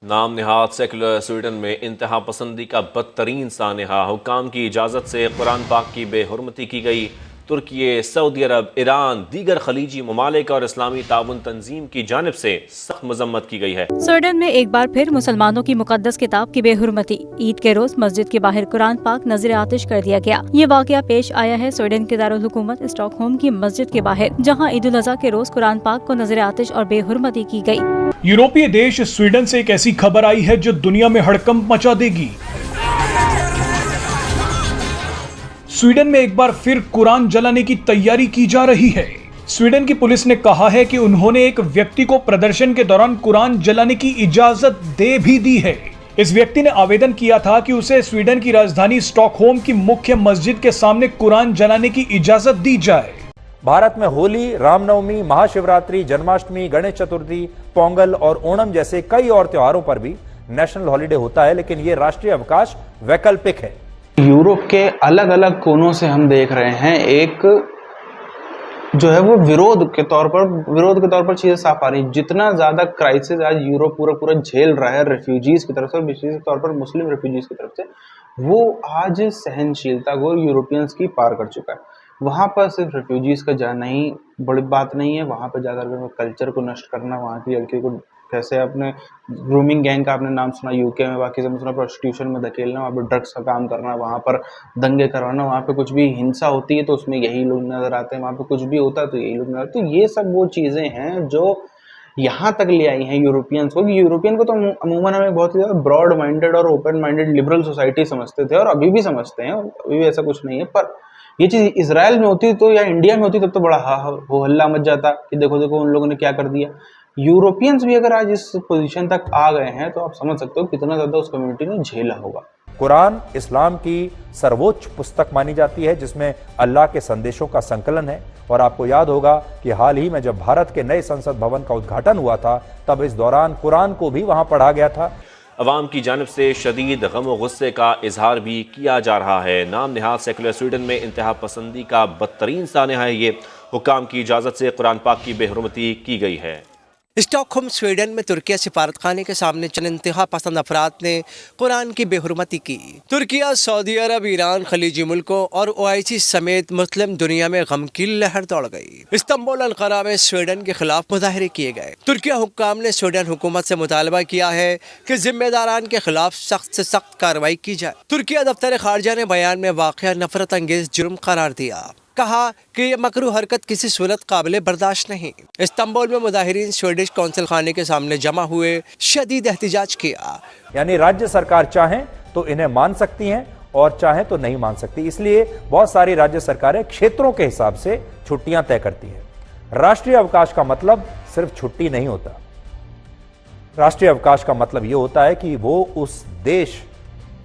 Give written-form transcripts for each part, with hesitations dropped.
नाम निहाद secular Sweden में इंतहा पसंदी का बदतरीन सानहा। हुक्काम की इजाज़त से कुरान पाक की बेहुरमती की गई। तुर्की, सऊदी अरब, ईरान, दीगर खलीजी ममालिक और इस्लामी ताउन तंजीम की जानिब से सख्त मजम्मत की गई है। स्वीडन में एक बार फिर मुसलमानों की मुकद्दस किताब की बेहुरमती। ईद के रोज मस्जिद के बाहर कुरान पाक नजर आतिश कर दिया गया। ये वाकया पेश आया है स्वीडन के दारुल हुकूमत स्टॉकहोम की मस्जिद के बाहर, जहाँ ईद उल अज़हा के रोज कुरान पाक को नजर आतिश और बेहुरमती की गई। यूरोपीय देश स्वीडन से एक ऐसी खबर आई है जो दुनिया में हड़कंप मचा देगी। स्वीडन में एक बार फिर कुरान जलाने की तैयारी की जा रही है। स्वीडन की पुलिस ने कहा है कि उन्होंने एक व्यक्ति को प्रदर्शन के दौरान कुरान जलाने की इजाजत दे भी दी है। इस व्यक्ति ने आवेदन किया था कि उसे स्वीडन की राजधानी स्टॉकहोम की मुख्य मस्जिद के सामने कुरान जलाने की इजाजत दी जाए। भारत में होली, रामनवमी, महाशिवरात्रि, जन्माष्टमी, गणेश चतुर्थी, पोंगल और ओणम जैसे कई और त्योहारों पर भी नेशनल हॉलिडे होता है, लेकिन ये राष्ट्रीय अवकाश वैकल्पिक है। यूरोप के अलग अलग कोनों से हम देख रहे हैं एक जो है वो विरोध के तौर पर चीजें साफ आ रही हैं। जितना ज्यादा क्राइसिस आज यूरोप पूरा झेल रहा है रेफ्यूजीज की तरफ से और विशेष तौर पर मुस्लिम रेफ्यूजीज की तरफ से, वो आज सहनशीलता को यूरोपियंस की पार कर चुका है। वहाँ पर सिर्फ रेफ्यूजीज का जाना ही बड़ी बात नहीं है, वहाँ पर जाकर कल्चर को नष्ट करना, वहाँ की लड़की को कैसे अपने ग्रूमिंग गैंग का आपने नाम सुना यूके में, बाकी सब सुना, प्रोस्टिट्यूशन में धकेलना, वहाँ पर ड्रग्स का काम करना, वहाँ पर दंगे करवाना, वहाँ पे कुछ भी हिंसा होती है तो उसमें यही लोग नजर आते हैं, वहाँ पे कुछ भी होता है तो यही लोग नजर आते हैं। तो ये सब वो चीज़ें हैं जो यहाँ तक ले आई हैं यूरोपियंस को। यूरोपियन को तो अमूमन हमें बहुत ही ज़्यादा ब्रॉड माइंडेड और ओपन माइंडेड लिबरल सोसाइटी समझते थे और अभी भी समझते हैं, अभी भी ऐसा कुछ नहीं है। पर ये चीज़ इजराइल में होती तो या इंडिया में होती तब तो बड़ा हो हल्ला मच जाता कि देखो देखो उन लोगों ने क्या कर दिया। यूरोपियंस भी अगर आज इस पोजीशन तक आ गए हैं तो आप समझ सकते हो कितना ज़्यादा उस कम्युनिटी ने झेला होगा। कुरान इस्लाम की सर्वोच्च पुस्तक मानी जाती है जिसमें अल्लाह के संदेशों का संकलन है। और आपको याद होगा कि हाल ही में जब भारत के नए संसद भवन का उद्घाटन हुआ था तब इस दौरान कुरान को भी वहां पढ़ा गया था। अवाम की जानिब से शदीद गम व गुस्से का इजहार भी किया जा रहा है। नाम निहाद सेकुलर स्वीडन में इंतहा पसंदी का बदतरीन सानहा है। ये हुक्काम की इजाज़त से कुरान पाक की बेहुरमती की गई है। स्टॉकहोम स्वीडन में तुर्की सिफारत खाने के सामने चंद इंतहा पसंद अफराद ने कुरान की बेहुरमती की। तुर्की, सऊदी अरब, ईरान, खलीजी मुल्कों और ओआईसी समेत मुस्लिम दुनिया में गम की लहर दौड़ गई। इस्तांबुल, अंकारा में स्वीडन के खिलाफ मुजाहरे किए गए। तुर्की हुक्काम ने स्वीडन हुकूमत से मुतालबा किया है कि जिम्मेदारान के खिलाफ सख्त से सख्त कार्रवाई की जाए। तुर्की दफ्तर खारजा ने बयान में वाक़या नफरत अंगेज जुर्म करार दिया, कहा कि ये मकरू हरकत किसी सूरत काबिल बर्दाश्त नहीं। इस्तांबुल में मुजाहिरीन स्वीडिश कौंसिल खाने के सामने जमा हुए, शदीद एहतिजाज किया। यानी राज्य सरकार चाहें तो इन्हें मान सकती हैं और चाहें तो नहीं मान सकती। इसलिए बहुत सारी राज्य सरकारें क्षेत्रों के हिसाब से छुट्टियां तय करती हैं। राष्ट्रीय अवकाश का मतलब सिर्फ छुट्टी नहीं होता। राष्ट्रीय अवकाश का मतलब यह होता है कि वो उस देश,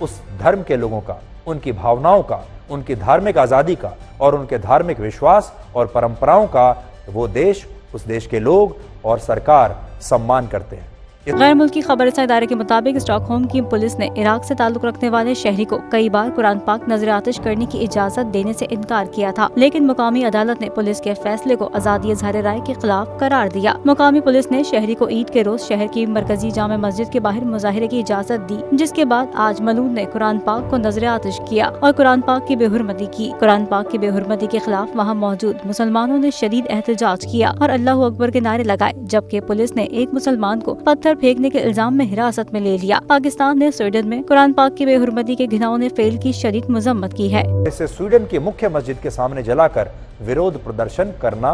उस धर्म के लोगों का, उनकी भावनाओं का, उनकी धार्मिक आजादी का और उनके धार्मिक विश्वास और परंपराओं का वो देश, उस देश के लोग और सरकार सम्मान करते हैं। गैर मुल्की खबरसा इदारे के मुताबिक स्टॉकहोम की पुलिस ने इराक से ताल्लुक रखने वाले शहरी को कई बार कुरान पाक नजर आतिश करने की इजाजत देने से इनकार किया था, लेकिन मुकामी अदालत ने पुलिस के फैसले को आजादी इज़हार राय के खिलाफ करार दिया। मुकामी पुलिस ने शहरी को ईद के रोज शहर की मरकजी जामे मस्जिद के बाहर मुजाहिरे की इजाजत दी, जिसके बाद आज मलून ने कुरान पाक को नजर आतिश किया और कुरान पाक की बेहुरमती की। कुरान पाक की बेहुरमती के खिलाफ वहाँ मौजूद मुसलमानों ने शदीद एहतजाज किया और अल्लाह अकबर के नारे लगाए, जबकि पुलिस ने एक मुसलमान को पत्थर फेंकने के इल्जाम में हिरासत में ले लिया। पाकिस्तान ने स्वीडन में कुरान पाक की बेहुरमती के घिनौने फेल की शदीद मजम्मत की है। इसे स्वीडन की मुख्य मस्जिद के सामने जलाकर विरोध प्रदर्शन करना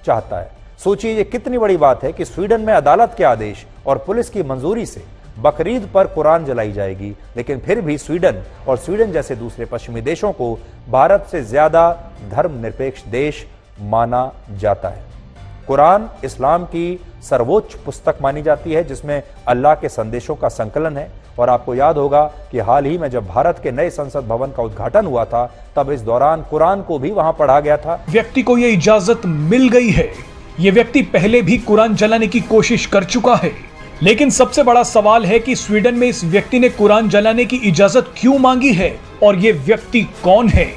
चाहता है। सोचिए ये कितनी बड़ी बात है कि स्वीडन में अदालत के आदेश और पुलिस की मंजूरी से बकरीद पर कुरान जलाई जाएगी, लेकिन फिर भी स्वीडन और स्वीडन जैसे दूसरे पश्चिमी देशों को भारत से ज्यादा धर्मनिरपेक्ष देश माना जाता है। कुरान इस्लाम की सर्वोच्च पुस्तक मानी जाती है जिसमें अल्लाह के संदेशों का संकलन है। और आपको याद होगा कि हाल ही में जब भारत के नए संसद भवन का उद्घाटन हुआ था तब इस दौरान कुरान को भी वहां पढ़ा गया था। व्यक्ति को यह इजाजत मिल गई है। ये व्यक्ति पहले भी कुरान जलाने की कोशिश कर चुका है, लेकिन सबसे बड़ा सवाल है कि स्वीडन में इस व्यक्ति ने कुरान जलाने की इजाजत क्यों मांगी है और ये व्यक्ति कौन है।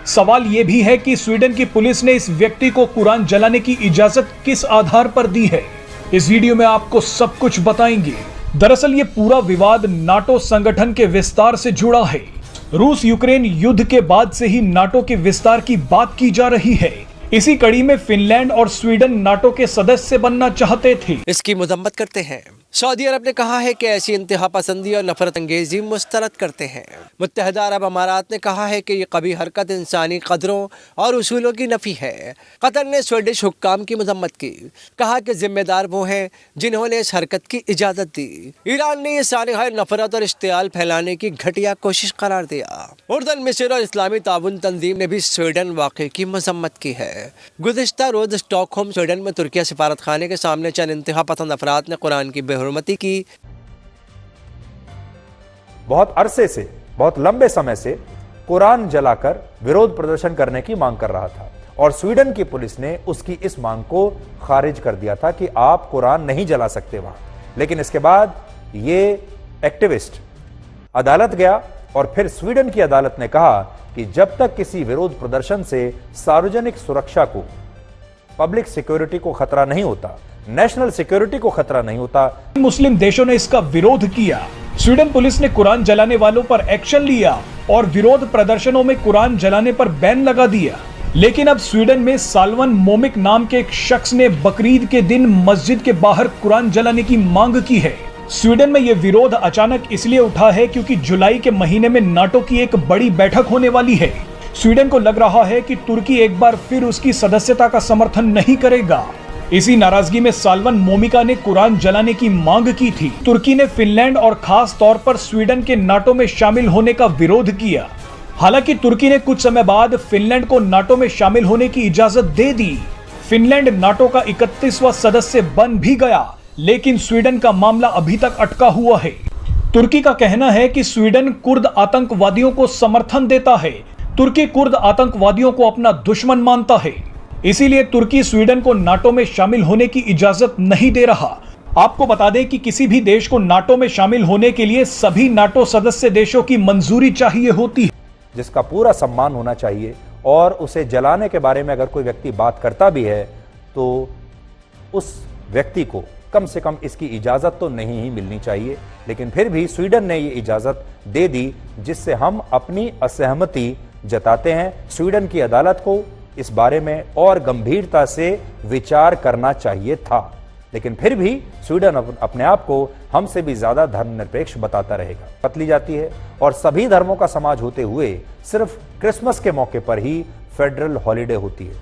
सवाल ये भी है कि स्वीडन की पुलिस ने इस व्यक्ति को कुरान जलाने की इजाजत किस आधार पर दी है। इस वीडियो में आपको सब कुछ बताएंगे। दरअसल ये पूरा विवाद नाटो संगठन के विस्तार से जुड़ा है। रूस यूक्रेन युद्ध के बाद से ही नाटो के विस्तार की बात की जा रही है। इसी कड़ी में फिनलैंड और स्वीडन नाटो के सदस्य बनना चाहते थे। इसकी मजम्मत करते हैं। सऊदी अरब ने कहा है कि ऐसी इंतहा पसंदी और नफरत अंगेजी मुस्तरद करते हैं। मुत्तहदा अरब अमारात ने कहा है कि ये कभी हरकत इंसानी कदरों और उसूलों की नफी है। कतर ने स्वीडिश हुक्काम की मजम्मत की, कहा कि जिम्मेदार वो हैं जिन्होंने इस हरकत की इजाज़त दी। ईरान ने ये सानहा नफरत और इश्तियाल फैलाने की घटिया कोशिश करार दिया। उर्दन, मिस्र और इस्लामी ताउन तंजीम ने भी स्वीडन वाक़े की मजम्मत की है। गुज़िश्ता रोज़ स्टॉकहोम स्वीडन में तुर्किया सिफारत खाने के सामने चंद इंतहा पसंद अफराद ने कुरान की बेहुरमती की। बहुत अरसे से, बहुत लंबे समय से कुरान जलाकर विरोध प्रदर्शन करने की मांग कर रहा था और स्वीडन की पुलिस ने उसकी इस मांग को खारिज कर दिया था कि आप कुरान नहीं जला सकते वहां। लेकिन इसके बाद ये एक्टिविस्ट अदालत गया और फिर स्वीडन की अदालत ने कहा कि जब तक किसी विरोध प्रदर्शन से सार्वजनिक सुरक्षा को, पब्लिक सिक्योरिटी को खतरा नहीं होता, नेशनल सिक्योरिटी को खतरा नहीं होता। मुस्लिम देशों ने इसका विरोध किया। स्वीडन पुलिस ने कुरान जलाने वालों पर एक्शन लिया और विरोध प्रदर्शनों में कुरान जलाने पर बैन लगा दिया। लेकिन अब स्वीडन में साल्वन मोमिक नाम के एक शख्स ने बकरीद के दिन मस्जिद के बाहर कुरान जलाने की मांग की है। स्वीडन में यह विरोध अचानक इसलिए उठा है क्योंकि जुलाई के महीने में नाटो की एक बड़ी बैठक होने वाली है। स्वीडन को लग रहा है कि तुर्की एक बार फिर उसकी सदस्यता का समर्थन नहीं करेगा। इसी नाराजगी में साल्वन मोमिका ने कुरान जलाने की मांग की थी। तुर्की ने फिनलैंड और खास तौर पर स्वीडन के नाटो में शामिल होने का विरोध किया। हालांकि तुर्की ने कुछ समय बाद फिनलैंड को नाटो में शामिल होने की इजाजत दे दी। फिनलैंड नाटो का 31वां सदस्य बन भी गया, लेकिन स्वीडन का मामला अभी तक अटका हुआ है। तुर्की का कहना है कि स्वीडन कुर्द आतंकवादियों को समर्थन देता है। तुर्की कुर्द आतंकवादियों को अपना दुश्मन मानता है, इसीलिए तुर्की स्वीडन को नाटो में शामिल होने की इजाजत नहीं दे रहा। आपको बता दें कि किसी भी देश को नाटो में शामिल होने के लिए सभी नाटो सदस्य देशों की मंजूरी चाहिए होती है, जिसका पूरा सम्मान होना चाहिए। और उसे जलाने के बारे में अगर कोई व्यक्ति बात करता भी है तो उस व्यक्ति को कम से कम इसकी इजाजत तो नहीं ही मिलनी चाहिए। लेकिन फिर भी स्वीडन ने ये इजाजत दे दी, जिससे हम अपनी असहमति जताते हैं। स्वीडन की अदालत को इस बारे में और गंभीरता से विचार करना चाहिए था, लेकिन फिर भी स्वीडन अपने आप को हमसे भी ज्यादा धर्मनिरपेक्ष बताता रहेगा। पतली जाती है और सभी धर्मों का समाज होते हुए सिर्फ क्रिसमस के मौके पर ही फेडरल हॉलिडे होती है।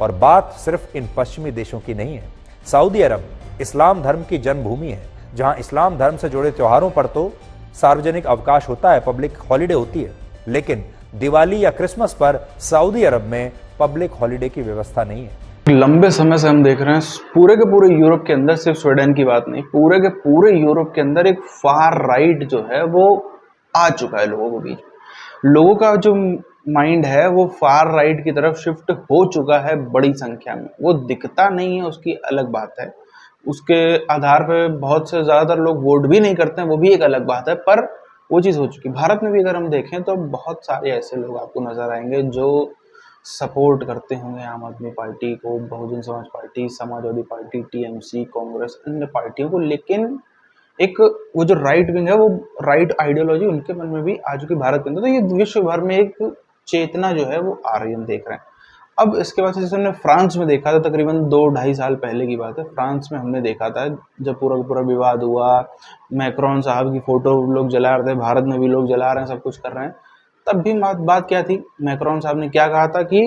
और बात सिर्फ इन पश्चिमी देशों की नहीं है। सऊदी अरब इस्लाम धर्म की जन्मभूमि है, जहां इस्लाम धर्म से जुड़े त्योहारों पर तो सार्वजनिक अवकाश होता है, पब्लिक हॉलिडे होती है, लेकिन दिवाली या क्रिसमस पर सऊदी अरब में पब्लिक हॉलिडे की व्यवस्था नहीं है। लंबे समय से हम देख रहे हैं पूरे के पूरे यूरोप के अंदर, सिर्फ स्वीडन की बात नहीं, पूरे के पूरे यूरोप के अंदर एक फार राइट जो है वो आ चुका है लोगों के बीच। लोगों का जो माइंड है वो फार राइट की तरफ शिफ्ट हो चुका है बड़ी संख्या में। वो दिखता नहीं है, उसकी अलग बात है। उसके आधार पे बहुत से ज़्यादातर लोग वोट भी नहीं करते हैं, वो भी एक अलग बात है, पर वो चीज़ हो चुकी है। भारत में भी अगर हम देखें तो बहुत सारे ऐसे लोग आपको नजर आएंगे जो सपोर्ट करते होंगे आम आदमी पार्टी को, Bahujan Samaj party, Samajwadi party, TMC, Congress, अन्य पार्टियों को, लेकिन एक वो जो राइट विंग है, वो राइट आइडियोलॉजी उनके मन में भी आ चुकी भारत के अंदर। तो ये विश्व भर में एक चेतना जो है वो आ रही है, हम देख रहे हैं। अब इसके बाद जैसे हमने फ्रांस में देखा था, तकरीबन 2-2.5 साल पहले की बात है, फ्रांस में हमने देखा था जब पूरा पूरा विवाद हुआ, मैक्रोन साहब की फोटो लोग जला रहे थे, भारत में भी लोग जला रहे हैं, सब कुछ कर रहे हैं। तब भी बात क्या थी, मैक्रोन साहब ने क्या कहा था कि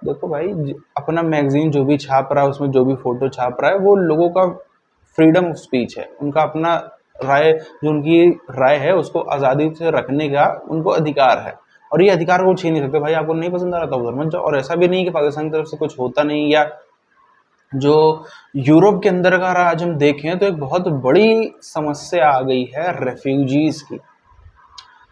देखो भाई, अपना मैगजीन जो भी छाप रहा है, उसमें जो भी फोटो छाप रहा है, वो लोगों का फ्रीडम ऑफ स्पीच है, उनका अपना राय, जो उनकी राय है उसको आज़ादी से रखने का उनको अधिकार है, और ये अधिकार वो छीन नहीं सकते। भाई आपको नहीं पसंद आ रहा था उधर मत जाओ। और ऐसा भी नहीं कि पाकिस्तान की तरफ से कुछ होता नहीं, या जो यूरोप के अंदर का आज हम देखें तो एक बहुत बड़ी समस्या आ गई है रेफ्यूजीज की।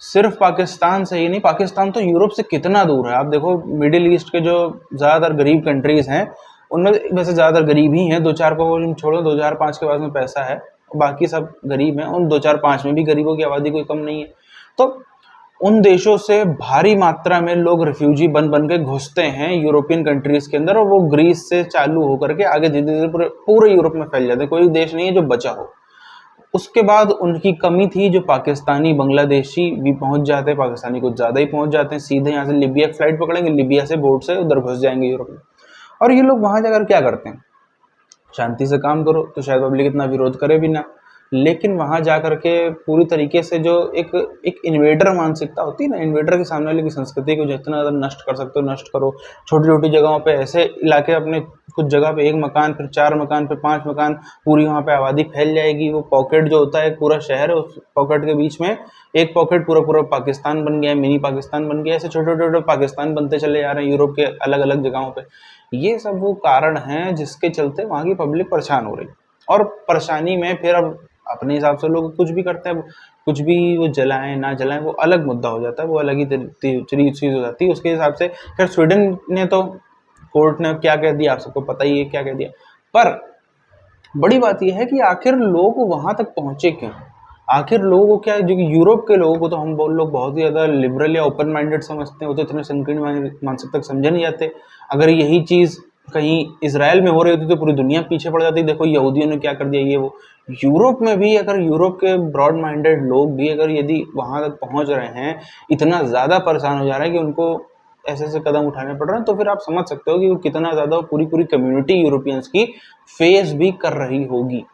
सिर्फ पाकिस्तान से ही नहीं, पाकिस्तान तो यूरोप से कितना दूर है। आप देखो मिडिल ईस्ट के जो ज़्यादातर गरीब कंट्रीज़ हैं उनमें वैसे ज़्यादातर गरीब ही हैं, 2-4 को छोड़ो, 2005 के बाद में पैसा है, बाकी सब गरीब हैं। उन 2005 में भी गरीबों की आबादी कोई कम नहीं है। तो उन देशों से भारी मात्रा में लोग रिफ्यूजी बन के घुसते हैं यूरोपियन कंट्रीज के अंदर, और वो ग्रीस से चालू होकर के आगे धीरे धीरे पूरे यूरोप में फैल जाते हैं। कोई देश नहीं है जो बचा हो। उसके बाद उनकी कमी थी, जो पाकिस्तानी बांग्लादेशी भी पहुंच जाते हैं, पाकिस्तानी कुछ ज़्यादा ही पहुंच जाते हैं, सीधे यहाँ से लिबिया फ्लाइट पकड़ेंगे, लिबिया से बोट से उधर घुस जाएंगे यूरोप में। और ये लोग वहाँ जाकर क्या करते हैं, शांति से काम करो तो शायद पब्लिक इतना विरोध करे भी ना, लेकिन वहाँ जा करके पूरी तरीके से जो एक इन्वेडर मानसिकता होती है ना, इन्वेडर के सामने वाले की संस्कृति को जितना ज़्यादा नष्ट कर सकते हो नष्ट करो। छोटी छोटी जगहों पे ऐसे इलाके, अपने कुछ जगह पे 1 मकान, फिर 4 मकान, फिर 5 मकान, पूरी वहाँ पे आबादी फैल जाएगी। वो पॉकेट जो होता है, पूरा शहर है, उस पॉकेट के बीच में एक पॉकेट पूरा पाकिस्तान बन गया है, मिनी पाकिस्तान बन गया। ऐसे छोटे छोटे पाकिस्तान बनते चले जा रहे हैं यूरोप के अलग अलग जगहों पर। ये सब वो कारण हैं जिसके चलते वहाँ की पब्लिक परेशान हो रही। और परेशानी में फिर अब अपने हिसाब से लोग कुछ भी करते हैं, कुछ भी वो जलाएं ना जलाएं वो अलग मुद्दा हो जाता है, वो अलग ही चीज़ हो जाती है उसके हिसाब से। खैर स्वीडन ने तो, कोर्ट ने क्या कह दिया आप सबको पता ही है क्या कह दिया। पर बड़ी बात यह है कि आखिर लोग वहाँ तक पहुँचे क्यों, आखिर लोगों को क्या, जो कि यूरोप के लोगों को तो हम लोग बहुत ही ज़्यादा लिबरल या ओपन माइंडेड समझते हैं, वो तो इतने संकीर्ण मानसिकता समझे नहीं जाते। अगर यही चीज़ कहीं इजराइल में हो रही होती तो पूरी दुनिया पीछे पड़ जाती। देखो यहूदियों ने क्या कर दिया, ये वो। यूरोप में भी अगर यूरोप के ब्रॉड माइंडेड लोग भी अगर यदि वहाँ तक पहुँच रहे हैं, इतना ज़्यादा परेशान हो जा रहे हैं कि उनको ऐसे ऐसे कदम उठाने पड़ रहे हैं, तो फिर आप समझ सकते हो कि वो कितना ज़्यादा पूरी कम्युनिटी यूरोपियंस की फेस भी कर रही होगी।